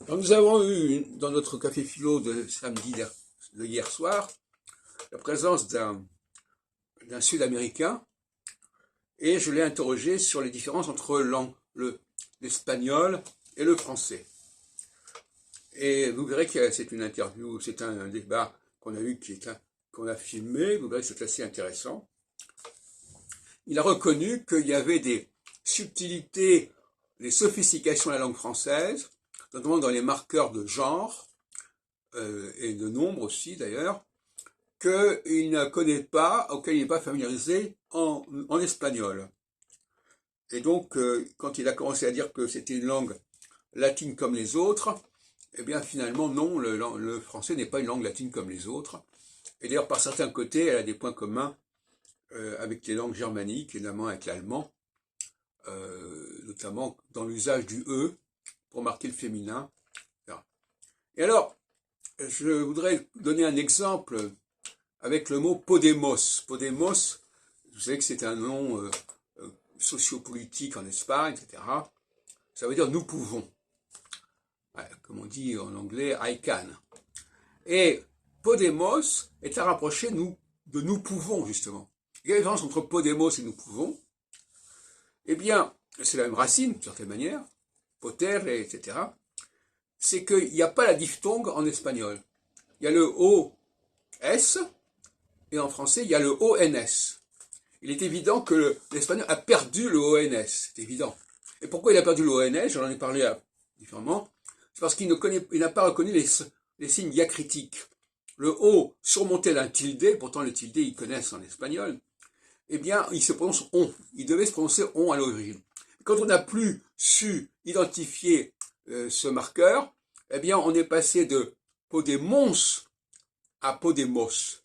Alors, nous avons eu dans notre café philo de de hier soir la présence d'un Sud-Américain et je l'ai interrogé sur les différences entre l'espagnol et le français. Et vous verrez que c'est une interview, c'est un débat qu'on a eu, qu'on a filmé, vous verrez que c'est assez intéressant. Il a reconnu qu'il y avait des subtilités, des sophistications de la langue française, notamment dans les marqueurs de genre, et de nombre aussi d'ailleurs, qu'il ne connaît pas, auquel il n'est pas familiarisé en espagnol. Et donc, quand il a commencé à dire que c'était une langue latine comme les autres, eh bien finalement non, le français n'est pas une langue latine comme les autres. Et d'ailleurs, par certains côtés, elle a des points communs avec les langues germaniques, et notamment avec l'allemand, notamment dans l'usage du E pour marquer le féminin. Et alors, je voudrais donner un exemple avec le mot Podemos. Podemos, vous savez que c'est un nom sociopolitique en Espagne, etc. Ça veut dire nous pouvons. Ouais, comme on dit en anglais, I can. Et Podemos est à rapprocher de nous pouvons, justement. Quelle est la différence entre Podemos et nous pouvons? Eh bien, c'est la même racine, d'une certaine manière, poter, etc. C'est qu'il n'y a pas la diphtongue en espagnol. Il y a le OS, et en français, il y a le ONS. Il est évident que l'espagnol a perdu le ONS, c'est évident. Et pourquoi il a perdu le ONS? J'en ai parlé différemment. C'est parce qu'il n'a pas reconnu les signes diacritiques. Le O surmonté d'un tilde, pourtant le tilde ils connaissent en espagnol, eh bien il se prononce on. Il devait se prononcer on à l'origine. Quand on n'a plus su identifier ce marqueur, eh bien on est passé de Podemos à Podemos.